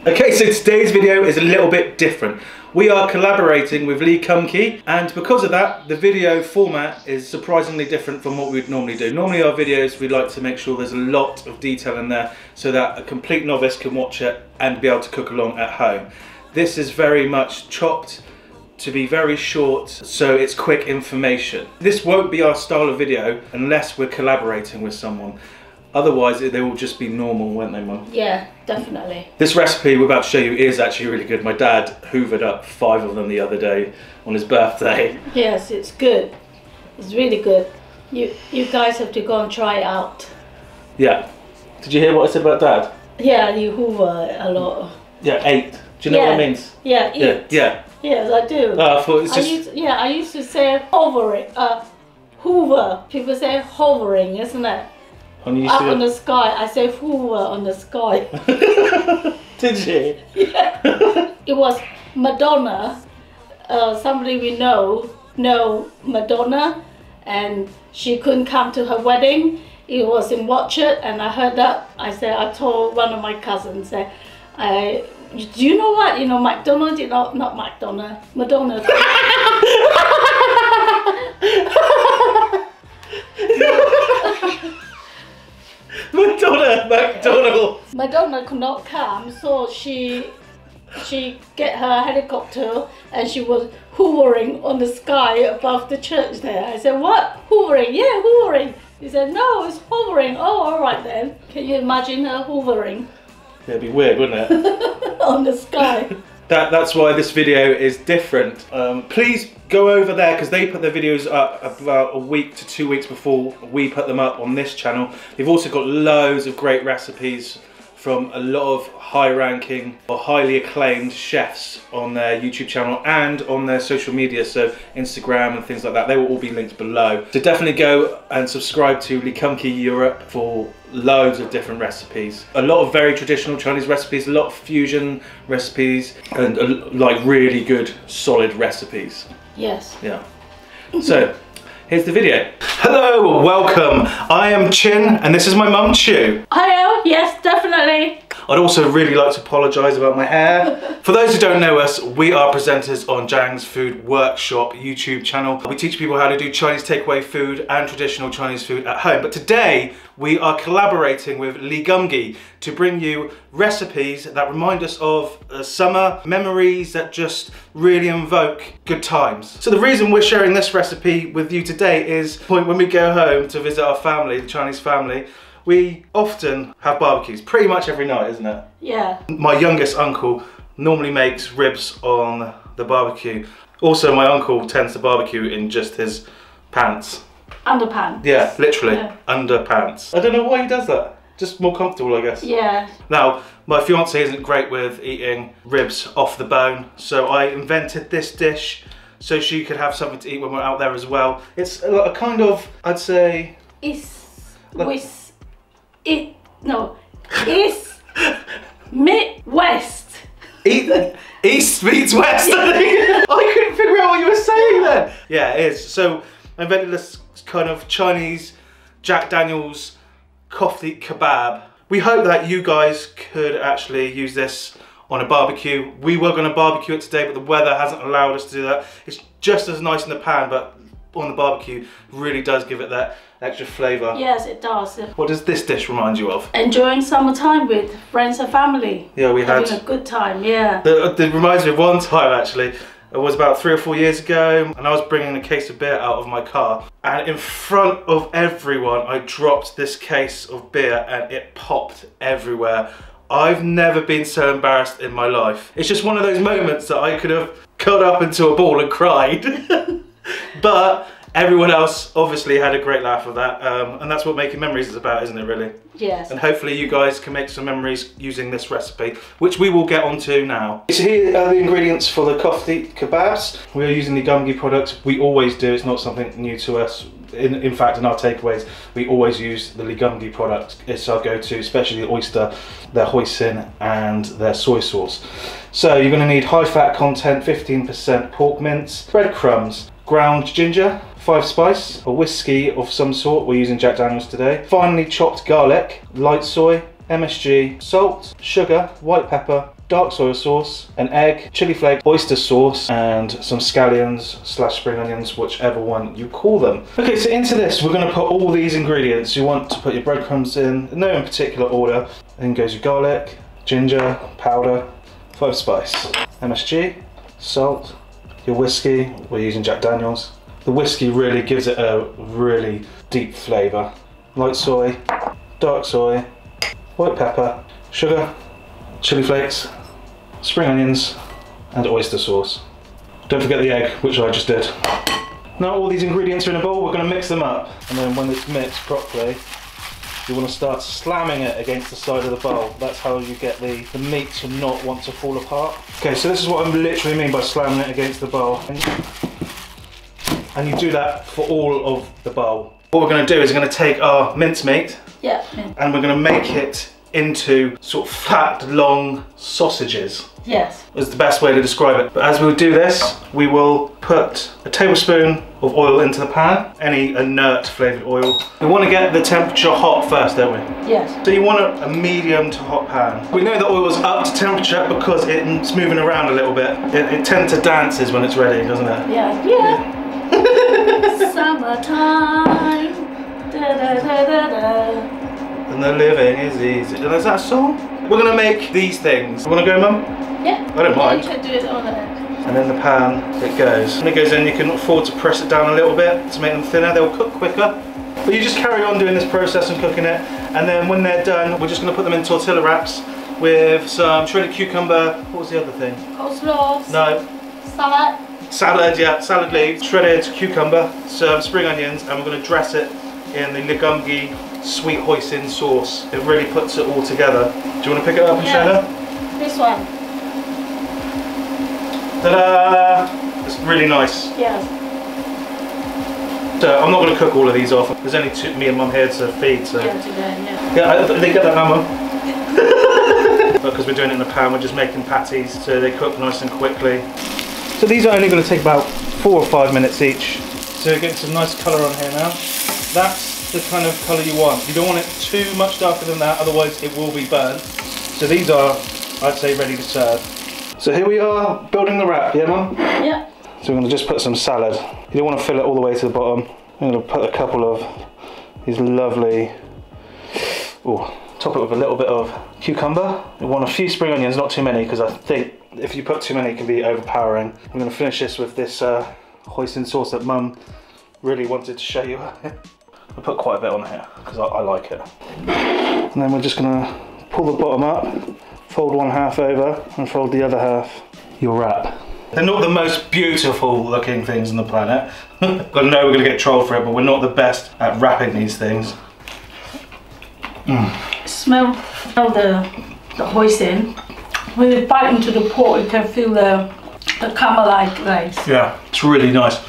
Okay, so today's video is a little bit different. We are collaborating with Kum Kee, and because of that, the video format is surprisingly different from what we'd normally do. Normally our videos, we like to make sure there's a lot of detail in there so that a complete novice can watch it and be able to cook along at home. This is very much chopped to be very short, so it's quick information. This won't be our style of video unless we're collaborating with someone. Otherwise, they will just be normal, won't they, Mum? Yeah, definitely. This recipe we're about to show you is actually really good. My dad hoovered up 5 of them the other day on his birthday. Yes, it's good. It's really good. You guys have to go and try it out. Yeah. Did you hear what I said about Dad? Yeah, you hoover a lot. Yeah, 8. Do you know what that means? Yeah, eat. Yeah. Yes, I do. I thought it's just... I used to say hovering. Hoover. People say hovering, isn't it? Up on the sky. I say hoover on the sky. Did you? Yeah. It was Madonna. Somebody we know Madonna, and she couldn't come to her wedding. It was in Watchett, and I heard that. I told one of my cousins that do you know what? You know, McDonald, not McDonald, Madonna. McDonald. Madonna could not come, so she get her helicopter and she was hoovering on the sky above the church there. I said, what? Hoovering? Yeah, hoovering. He said, no, it's hovering. Oh, all right then. Can you imagine her hoovering? Yeah, it'd be weird, wouldn't it? On the sky. That's why this video is different. Please go over there because they put their videos up about a week to 2 weeks before we put them up on this channel. They've also got loads of great recipes from a lot of high-ranking or highly acclaimed chefs on their YouTube channel and on their social media, so Instagram and things like that. They will all be linked below. So definitely go and subscribe to Kum Kee Europe for loads of different recipes. A lot of very traditional Chinese recipes, a lot of fusion recipes, and like really good, solid recipes. Yes. Yeah. So, here's the video. Hello, welcome. I am Chin, and this is my mum, Chu. Hello, yes, definitely. I'd also really like to apologise about my hair. For those who don't know us, we are presenters on Ziangs Food Workshop YouTube channel. We teach people how to do Chinese takeaway food and traditional Chinese food at home. But today, we are collaborating with Kum Kee to bring you recipes that remind us of summer, memories that just really invoke good times. So the reason we're sharing this recipe with you today is when we go home to visit our family, the Chinese family, we often have barbecues, pretty much every night, isn't it? Yeah. My youngest uncle normally makes ribs on the barbecue. Also, my uncle tends to barbecue in just his pants. Underpants. Yeah, literally, yeah. Underpants. I don't know why he does that. Just more comfortable, I guess. Yeah. Now, my fiance isn't great with eating ribs off the bone, so I invented this dish so she could have something to eat when we're out there as well. It's a kind of, I'd say... It's Midwest. East meets West, I think. I couldn't figure out what you were saying then. Yeah, it is. So I invented this kind of Chinese Jack Daniels kofta kebab. We hope that you guys could actually use this on a barbecue. We were going to barbecue it today, but the weather hasn't allowed us to do that. It's just as nice in the pan, but on the barbecue really does give it that extra flavour. Yes, it does. What does this dish remind you of? Enjoying summertime with friends and family. Yeah, we had having a good time. Yeah. It reminds me of one time actually. It was about 3 or 4 years ago, and I was bringing a case of beer out of my car, and in front of everyone I dropped this case of beer and it popped everywhere. I've never been so embarrassed in my life. It's just one of those moments that I could have curled up into a ball and cried. But everyone else obviously had a great laugh of that, and that's what making memories is about, isn't it, really? Yes. And hopefully you guys can make some memories using this recipe, which we will get onto now. So here are the ingredients for the kofta kebabs. We are using the Kum Kee products. We always do, it's not something new to us. In fact, in our takeaways, we always use the Kum Kee products. It's our go-to, especially the oyster, their hoisin and their soy sauce. So you're going to need high fat content, 15% pork mince, breadcrumbs, ground ginger, 5 spice, a whiskey of some sort, we're using Jack Daniels today, finely chopped garlic, light soy, MSG, salt, sugar, white pepper, dark soy sauce, an egg, chili flake, oyster sauce, and some scallions / spring onions, whichever one you call them. Okay, so into this, we're going to put all these ingredients. You want to put your breadcrumbs in, no in particular order. Then goes your garlic, ginger, powder, 5 spice, MSG, salt, your whiskey, we're using Jack Dainels. The whiskey really gives it a really deep flavour. Light soy, dark soy, white pepper, sugar, chili flakes, spring onions, and oyster sauce. Don't forget the egg, which I just did. Now all these ingredients are in a bowl, we're going to mix them up. And then when it's mixed properly, you want to start slamming it against the side of the bowl. That's how you get the meat to not want to fall apart. Okay, so this is what I literally mean by slamming it against the bowl. And you do that for all of the bowl. What we're going to do is we're going to take our mincemeat, and we're going to make it into sort of fat, long sausages. Yes. Is the best way to describe it. But as we do this, we will put a tablespoon of oil into the pan, any inert flavoured oil. We want to get the temperature hot first, don't we? Yes. So you want a medium to hot pan. We know the oil's up to temperature because it's moving around a little bit. It tends to dances when it's ready, doesn't it? Yeah. Yeah. Summertime. Da, da, da, da, da. And the living is easy. Is that a song? We're going to make these things. You want to go, Mum? Yeah. I don't mind. You can do it on it. And in the pan it goes. When it goes in, you can afford to press it down a little bit to make them thinner. They'll cook quicker. But you just carry on doing this process and cooking it. And then when they're done, we're just going to put them in tortilla wraps with some shredded cucumber. What was the other thing? Coleslaw. No. Salad. Salad, yeah. Salad leaves, shredded cucumber, some spring onions, and we're going to dress it in the Kum sweet hoisin sauce. It really puts it all together. Do you want to pick it up and show them? This one. Ta-da! It's really nice. Yes. So I'm not going to cook all of these off. There's only me and Mum here to feed. So. Yeah, today, yeah. Yeah, they get that now, Mum. Because we're doing it in the pan, we're just making patties so they cook nice and quickly. So these are only going to take about 4 or 5 minutes each. So getting some nice colour on here now. That's the kind of colour you want. You don't want it too much darker than that, otherwise it will be burnt. So these are, I'd say, ready to serve. So here we are building the wrap, yeah, Mum? Yeah. So we're going to just put some salad. You don't want to fill it all the way to the bottom. I'm going to put a couple of these lovely, top it with a little bit of cucumber. We want a few spring onions, not too many, because I think if you put too many it can be overpowering. I'm going to finish this with this hoisin sauce that Mum really wanted to show you. I put quite a bit on here because I like it. And then we're just going to pull the bottom up, fold one half over and fold the other half. Your wrap. They're not the most beautiful looking things on the planet. I know we're going to get trolled for it, but we're not the best at wrapping these things. Smell the hoisin. When you bite into the pork, you can feel the caramel-like glaze. Yeah, it's really nice.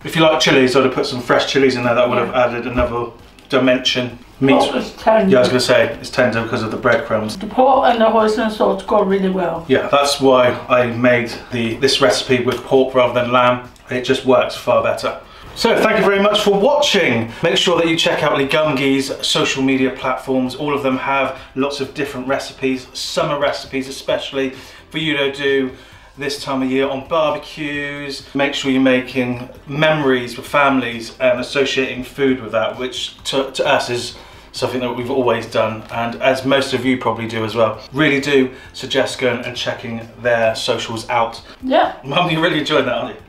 If you like chilies, I'd have put some fresh chilies in there. That would have added another dimension. Meat. Pork is tender. Yeah, I was going to say, it's tender because of the breadcrumbs. The pork and the hoisin sauce go really well. Yeah, that's why I made this recipe with pork rather than lamb. It just works far better. So thank you very much for watching. Make sure that you check out Kum Kee's social media platforms. All of them have lots of different recipes, summer recipes especially for you to do this time of year on barbecues. Make sure you're making memories with families and associating food with that, which to us is something that we've always done, and as most of you probably do as well. Really do suggest going and checking their socials out. Yeah. Mum, you really enjoyed that, aren't you?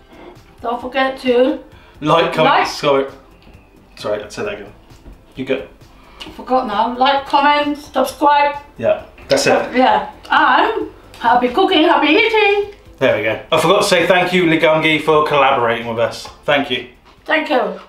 Don't forget to like, comment, sorry, I'd say that again. You go. I forgot now. Like, comment, subscribe. Yeah, that's it. Yeah, and happy cooking, happy eating. There we go. I forgot to say thank you, Kum Kee, for collaborating with us. Thank you. Thank you.